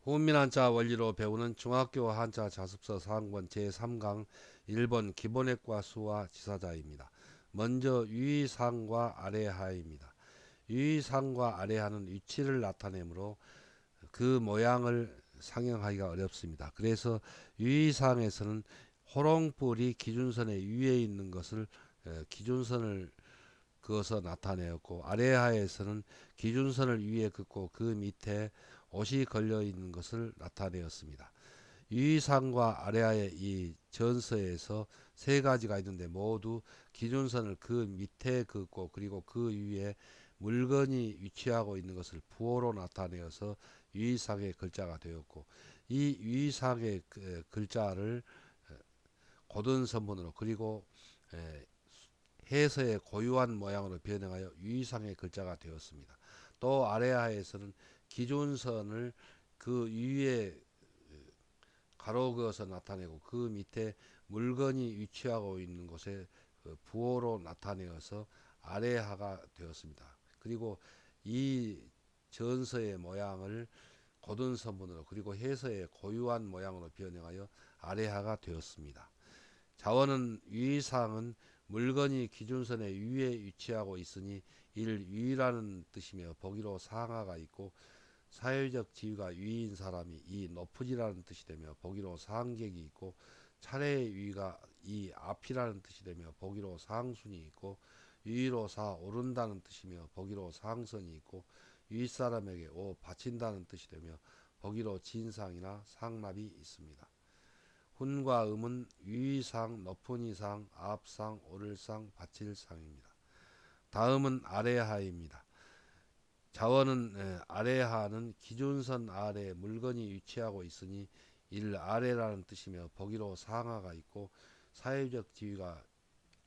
훈민 한자 원리로 배우는 중학교 한자 자습서 4학번 제3강 1번 기본획과 수와 지사자입니다. 먼저 위상과 아래하입니다. 위상과 아래하는 위치를 나타내므로 그 모양을 상형하기가 어렵습니다. 그래서 위상에서는 호롱불이 기준선에 위에 있는 것을 기준선을 그어서 나타내었고, 아래하에서는 기준선을 위에 긋고 그 밑에 옷이 걸려 있는 것을 나타내었습니다. 위상과 아래하의 이 전서에서 세 가지가 있는데 모두 기준선을 그 밑에 긋고 그리고 그 위에 물건이 위치하고 있는 것을 부호로 나타내어서 위상의 글자가 되었고, 이 위상의 글자를 고든 선문으로 그리고 해서의 고유한 모양으로 변형하여 위상의 글자가 되었습니다. 또 아래하에서는 기준선을 그 위에 가로 그어서 나타내고 그 밑에 물건이 위치하고 있는 곳에 부호로 나타내어서 아래하가 되었습니다. 그리고 이 전서의 모양을 고든 선문으로 그리고 해서의 고유한 모양으로 변형하여 아래하가 되었습니다. 자원은 위상은 물건이 기준선의 위에 위치하고 있으니 이를 위라는 뜻이며 보기로 상하가 있고, 사회적 지위가 위인 사람이 이 높으지라는 뜻이 되며 보기로 상객이 있고, 차례의 위가 이 앞이라는 뜻이 되며 보기로 상순이 있고, 위로 사 오른다는 뜻이며 보기로 상선이 있고, 윗사람에게 오 바친다는 뜻이 되며 보기로 진상이나 상납이 있습니다. 훈과 음은 위상, 높은 이상, 앞상, 오를상, 받칠상입니다. 다음은 아래하입니다. 자원은 아래하는 기준선 아래 물건이 위치하고 있으니 이를 아래라는 뜻이며 보기로 상하가 있고, 사회적 지위가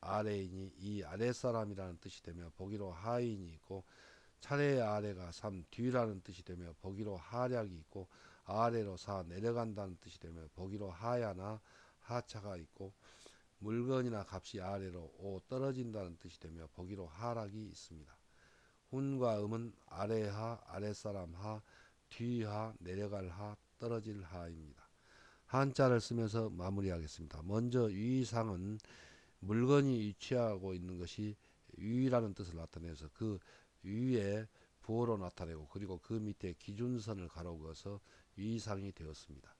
아래이니 이 아랫사람이라는 뜻이 되며 보기로 하인이 있고, 차례의 아래가 삼 뒤라는 뜻이 되며 보기로 하략이 있고, 아래로 사 내려간다는 뜻이 되며 보기로 하야나 하차가 있고, 물건이나 값이 아래로 오 떨어진다는 뜻이 되며 보기로 하락이 있습니다. 훈과 음은 아래하, 아랫사람 하, 뒤하, 내려갈 하, 떨어질 하입니다. 한자를 쓰면서 마무리하겠습니다. 먼저 위상은 물건이 위치하고 있는 것이 위라는 뜻을 나타내서 그 위에 부호로 나타내고 그리고 그 밑에 기준선을 가로 그어서 위상이 되었습니다.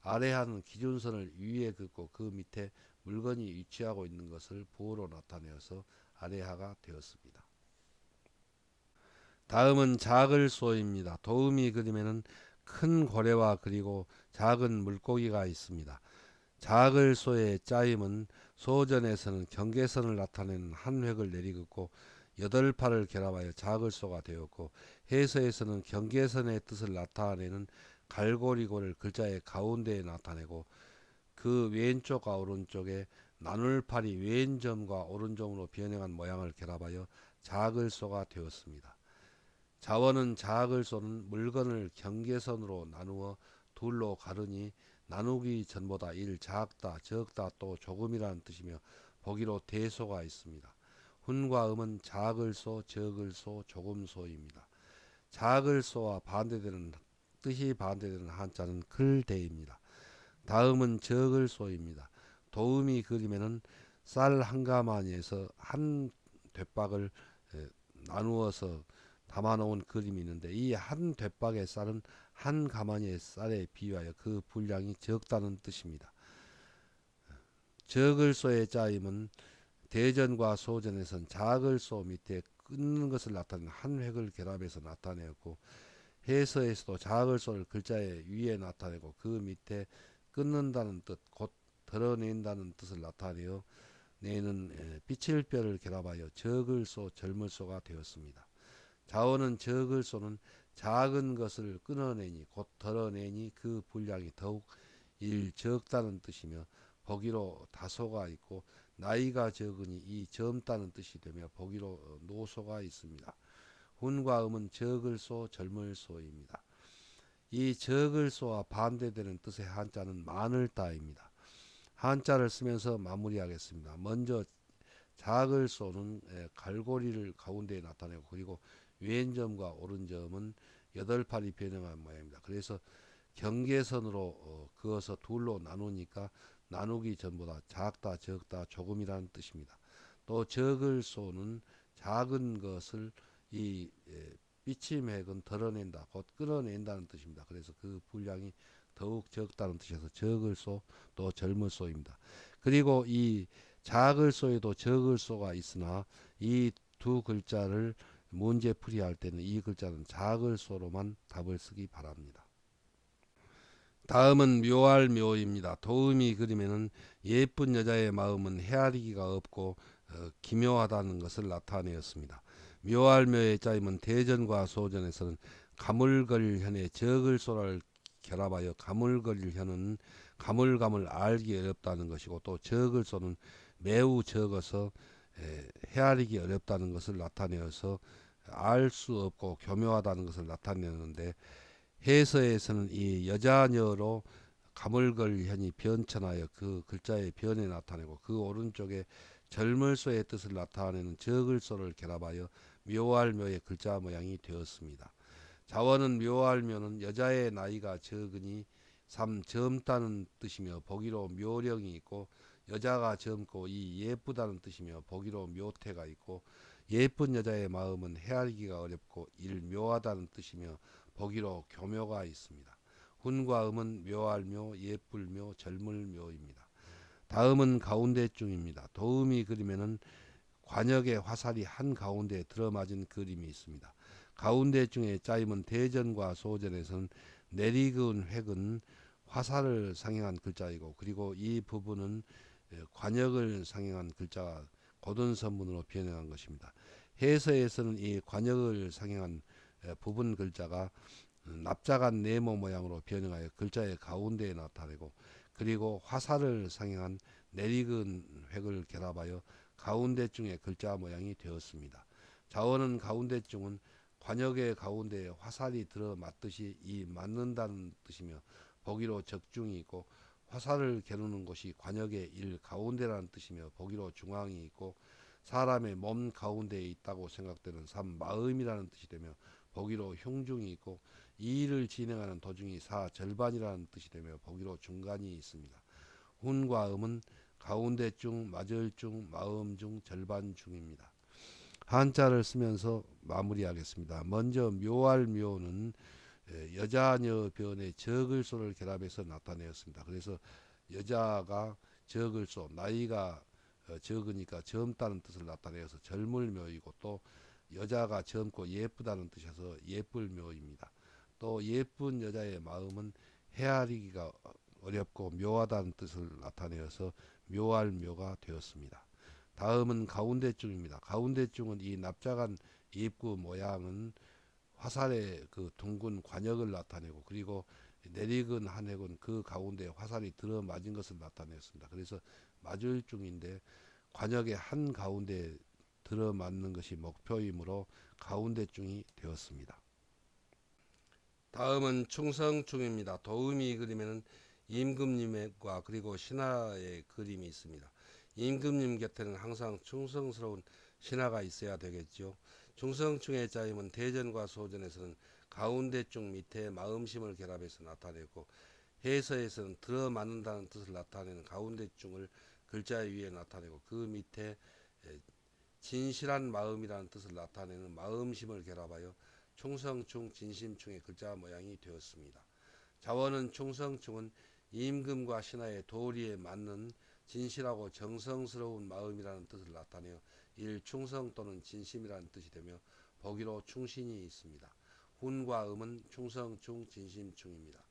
아래하는 기준선을 위에 긋고 그 밑에 물건이 위치하고 있는 것을 부호로 나타내어서 아래하가 되었습니다. 다음은 자글소입니다. 도우미 그림에는 큰 고래와 그리고 작은 물고기가 있습니다. 자글소의 짜임은 소전에서는 경계선을 나타내는 한 획을 내리긋고 여덟 팔을 결합하여 자글소가 되었고, 해서에서는 경계선의 뜻을 나타내는 갈고리고를 글자의 가운데에 나타내고 그 왼쪽과 오른쪽에 나눌팔이 왼점과 오른점으로 변형한 모양을 결합하여 자글소가 되었습니다. 자원은 자글소는 물건을 경계선으로 나누어 둘로 가르니 나누기 전보다 일 작다, 적다, 또 조금이라는 뜻이며 보기로 대소가 있습니다. 훈과 음은 작을소, 적을소, 조금소입니다. 작을소와 반대되는 뜻이 반대되는 한자는 글대입니다. 다음은 적을소입니다. 도우미 그림에는 쌀 한 가마니에서 한 대박을 나누어서 담아놓은 그림이 있는데, 이 한 대박의 쌀은 한 가마니의 쌀에 비유하여 그 분량이 적다는 뜻입니다. 적을소의 짜임은 대전과 소전에선 작을소 밑에 끊는 것을 나타내는 한 획을 결합해서 나타내었고, 해서에서도 작을소를 글자의 위에 나타내고 그 밑에 끊는다는 뜻, 곧 드러낸다는 뜻을 나타내어 내는 빛일뼈를 결합하여 적을소, 젊을소가 되었습니다. 자원은 적을소는 작은 것을 끊어내니 곧 덜어내니 그 분량이 더욱 적다는 뜻이며 보기로 다소가 있고, 나이가 적으니 이 젊다는 뜻이 되며 보기로 노소가 있습니다. 훈과 음은 적을소, 젊을소입니다. 이 적을소와 반대되는 뜻의 한자는 마늘다입니다. 한자를 쓰면서 마무리하겠습니다. 먼저 작을소는 갈고리를 가운데에 나타내고 그리고 왼점과 오른점은 여덟 팔이 변형한 모양입니다. 그래서 경계선으로 그어서 둘로 나누니까 나누기 전보다 작다, 적다, 조금이라는 뜻입니다. 또 적을 쏘는 작은 것을 이 비침핵은 덜어낸다, 곧 끌어낸다는 뜻입니다. 그래서 그 분량이 더욱 적다는 뜻에서 적을 쏘, 또 젊을 쏘입니다. 그리고 이 작을 쏘에도 적을 쏘가 있으나 이 두 글자를 문제 풀이할 때는 이 글자는 작을 쏘로만 답을 쓰기 바랍니다. 다음은 묘할 묘입니다. 도음이 그림에는 예쁜 여자의 마음은 헤아리기가 없고 기묘하다는 것을 나타내었습니다. 묘할 묘의 짜임은 대전과 소전에서는 가물거릴현의 적을소를 결합하여 가물거릴현은 가물가물 알기 어렵다는 것이고, 또 적을소는 매우 적어서 헤아리기 어렵다는 것을 나타내어서 알 수 없고 교묘하다는 것을 나타내는데, 해서에서는 이 여자녀로 가물걸현이 변천하여 그 글자의 변에 나타내고, 그 오른쪽에 젊을소의 뜻을 나타내는 적을소를 결합하여 묘할 묘의 글자 모양이 되었습니다. 자원은 묘할 묘는 여자의 나이가 적으니 젊다는 뜻이며 보기로 묘령이 있고, 여자가 젊고 이 예쁘다는 뜻이며 보기로 묘태가 있고, 예쁜 여자의 마음은 헤아리기가 어렵고 묘하다는 뜻이며 보기로 교묘가 있습니다. 훈과 음은 묘할 묘, 예쁠 묘, 젊을 묘입니다. 다음은 가운데중입니다. 도음이 그림에는 관역의 화살이 한 가운데에 들어맞은 그림이 있습니다. 가운데중의 짜임은 대전과 소전에서는 내리그은 획은 화살을 상행한 글자이고, 그리고 이 부분은 관역을 상행한 글자가 고든선문으로 변형한 것입니다. 해서에서는 이 관역을 상행한 부분 글자가 납작한 네모 모양으로 변형하여 글자의 가운데에 나타내고, 그리고 화살을 상행한 내리근 획을 결합하여 가운데중의 글자 모양이 되었습니다. 자원은 가운데중은 관역의 가운데에 화살이 들어맞듯이 이 맞는다는 뜻이며 보기로 적중이 있고, 화살을 겨누는 곳이 관역의 일 가운데라는 뜻이며 보기로 중앙이 있고, 사람의 몸 가운데에 있다고 생각되는 마음이라는 뜻이 되며 보기로 흉중이 있고, 이 일을 진행하는 도중이 절반이라는 뜻이 되며 보기로 중간이 있습니다. 훈과 음은 가운데중, 맞을중, 마음중, 절반중입니다. 한자를 쓰면서 마무리하겠습니다. 먼저 묘할 묘는 여자녀 변의 적을소를 결합해서 나타내었습니다. 그래서 여자가 적을소, 나이가 적으니까 젊다는 뜻을 나타내어서 젊을 묘이고, 또 여자가 젊고 예쁘다는 뜻에서 예쁠 묘입니다. 또 예쁜 여자의 마음은 헤아리기가 어렵고 묘하다는 뜻을 나타내어서 묘할 묘가 되었습니다. 다음은 가운데중입니다. 가운데중은 이 납작한 입구 모양은 화살의 그 둥근 관역을 나타내고, 그리고 내리근 한획은 그 가운데 화살이 들어맞은 것을 나타냈습니다. 그래서 맞을중인데 관역의 한 가운데 들어맞는 것이 목표이므로 가운데중이 되었습니다. 다음은 충성충입니다. 도음이 그림에는 임금님과 그리고 신하의 그림이 있습니다. 임금님 곁에는 항상 충성스러운 신하가 있어야 되겠죠. 충성충의 짜임은 대전과 소전에서는 가운데중 밑에 마음심을 결합해서 나타내고, 해서에서는 들어맞는다는 뜻을 나타내는 가운데중을 글자 위에 나타내고, 그 밑에 진실한 마음이라는 뜻을 나타내는 마음심을 결합하여 충성충, 진심충의 글자 모양이 되었습니다. 자원은 충성충은 임금과 신하의 도리에 맞는 진실하고 정성스러운 마음이라는 뜻을 나타내어 충성 또는 진심이라는 뜻이 되며 보기로 충신이 있습니다. 훈과 음은 충성충, 진심충입니다.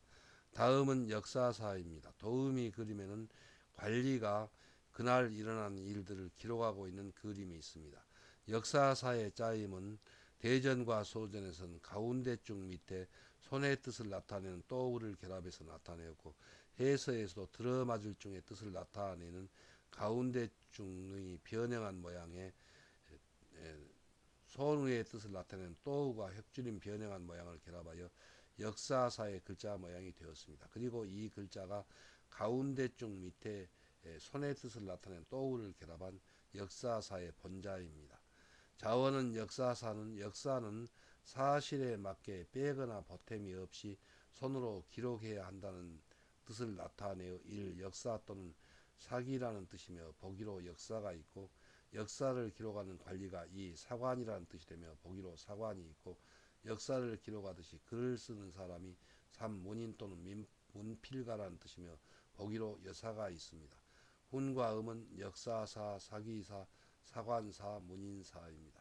다음은 역사사입니다. 도음이 그림에는 관리가 그날 일어난 일들을 기록하고 있는 그림이 있습니다. 역사사의 짜임은 대전과 소전에서는 가운데중 밑에 손의 뜻을 나타내는 또울을 결합해서 나타내었고, 해서에서도 들어맞을 중의 뜻을 나타내는 가운데중의 변형한 모양의 손의 뜻을 나타내는 또우가 획줄인 변형한 모양을 결합하여 역사사의 글자 모양이 되었습니다. 그리고 이 글자가 가운데중 밑에 손의 뜻을 나타내는 또우를 결합한 역사사의 본자입니다. 자원은 역사는 사실에 맞게 빼거나 보탬이 없이 손으로 기록해야 한다는 뜻을 나타내어 일 역사 또는 사기라는 뜻이며 보기로 역사가 있고, 역사를 기록하는 관리가 이 사관이라는 뜻이 되며 보기로 사관이 있고, 역사를 기록하듯이 글을 쓰는 사람이 삼 문인 또는 문필가라는 뜻이며 보기로 여사가 있습니다. 훈과 음은 역사사, 사기사, 사관사, 문인사입니다.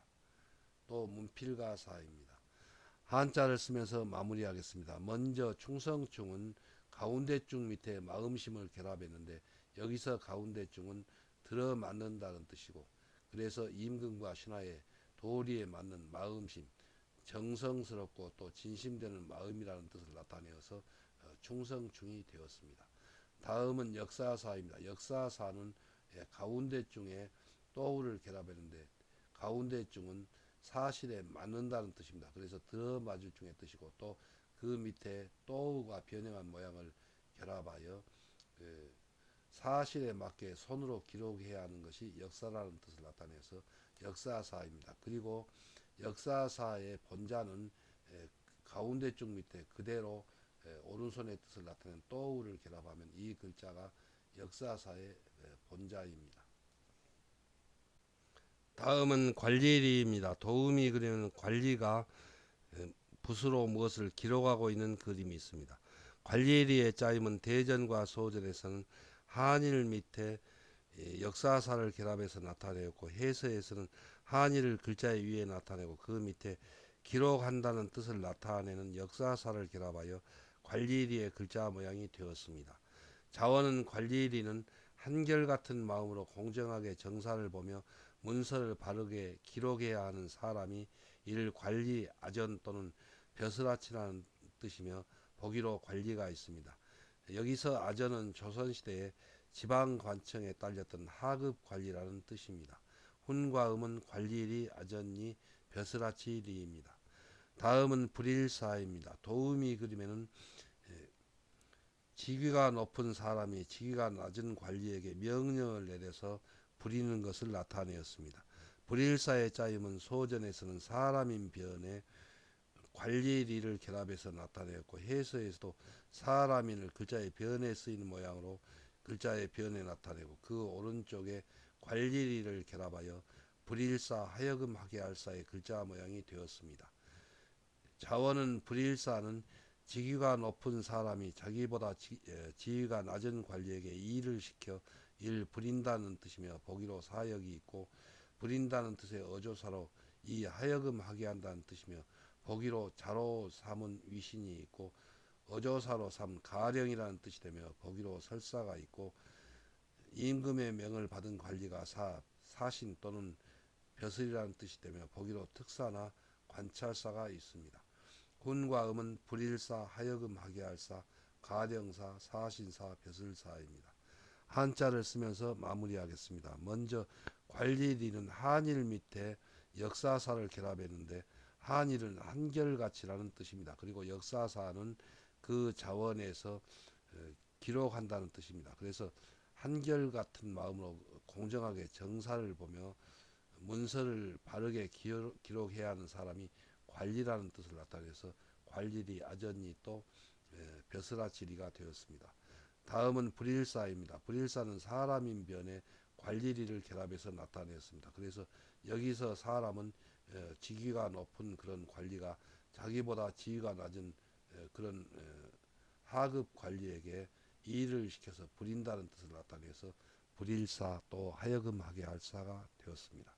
또 문필가사입니다. 한자를 쓰면서 마무리하겠습니다. 먼저 충성충은 가운데중 밑에 마음심을 결합했는데, 여기서 가운데중은 들어맞는다는 뜻이고, 그래서 임금과 신하의 도리에 맞는 마음심, 정성스럽고 또 진심되는 마음이라는 뜻을 나타내어서 충성충이 되었습니다. 다음은 역사사입니다. 역사사는 가운데중에 또우를 결합했는데, 가운데중은 사실에 맞는다는 뜻입니다. 그래서 들어맞을 중의 뜻이고, 또 그 밑에 또우가 변형한 모양을 결합하여 그 사실에 맞게 손으로 기록해야 하는 것이 역사라는 뜻을 나타내서 역사사입니다. 그리고 역사사의 본자는 가운데 쪽 밑에 그대로 오른손의 뜻을 나타낸 또우를 결합하면 이 글자가 역사사의 본자입니다. 다음은 관리리입니다. 도움이 그리는 관리가 붓으로 무엇을 기록하고 있는 그림이 있습니다. 관리리의 짜임은 대전과 소전에서는 한일 밑에 역사사를 결합해서 나타내었고, 해서에서는 한일을 글자 위에 나타내고 그 밑에 기록한다는 뜻을 나타내는 역사사를 결합하여 관리리의 글자 모양이 되었습니다. 자원은 관리리는 한결같은 마음으로 공정하게 정사를 보며 문서를 바르게 기록해야 하는 사람이 이를 관리 아전 또는 벼슬아치라는 뜻이며 보기로 관리가 있습니다. 여기서 아전은 조선시대에 지방관청에 딸렸던 하급 관리라는 뜻입니다. 훈과 음은 관리리, 아전리, 벼슬아치리입니다. 다음은 불일사입니다. 도우미 그림에는 직위가 높은 사람이 직위가 낮은 관리에게 명령을 내려서 부리는 것을 나타내었습니다. 불일사의 짜임은 소전에서는 사람인 변에 관리리를 결합해서 나타내었고, 해서에서도 사람인을 글자의 변에 쓰이는 모양으로 글자의 변에 나타내고, 그 오른쪽에 관리리를 결합하여 불일사 하여금 하게 할사의 글자 모양이 되었습니다. 자원은 불일사는 직위가 높은 사람이 자기보다 지위가 낮은 관리에게 일을 시켜 일 부린다는 뜻이며 보기로 사역이 있고, 부린다는 뜻의 어조사로 이 하여금 하게 한다는 뜻이며 보기로 자로 삼은 위신이 있고, 어조사로 삼 가령이라는 뜻이 되며 보기로 설사가 있고, 임금의 명을 받은 관리가 사신 또는 벼슬이라는 뜻이 되며 보기로 특사나 관찰사가 있습니다. 훈과 음은 불일사, 하여금 하게 할사, 가령사, 사신사, 벼슬사입니다. 한자를 쓰면서 마무리하겠습니다. 먼저 관리리는 한일 밑에 역사사를 결합했는데, 한일은 한결같이라는 뜻입니다. 그리고 역사사는 그 자원에서 기록한다는 뜻입니다. 그래서 한결같은 마음으로 공정하게 정사를 보며 문서를 바르게 기록해야 하는 사람이 관리라는 뜻을 나타내서 관리리, 아전리, 또 벼슬아치리가 되었습니다. 다음은 불일사입니다. 불일사는 사람인 변에 관리리를 결합해서 나타냈습니다. 그래서 여기서 사람은 직위가 높은 그런 관리가 자기보다 지위가 낮은 그런 하급 관리에게 일을 시켜서 부린다는 뜻을 나타내서 불일사 또 하여금 하게 할 사가 되었습니다.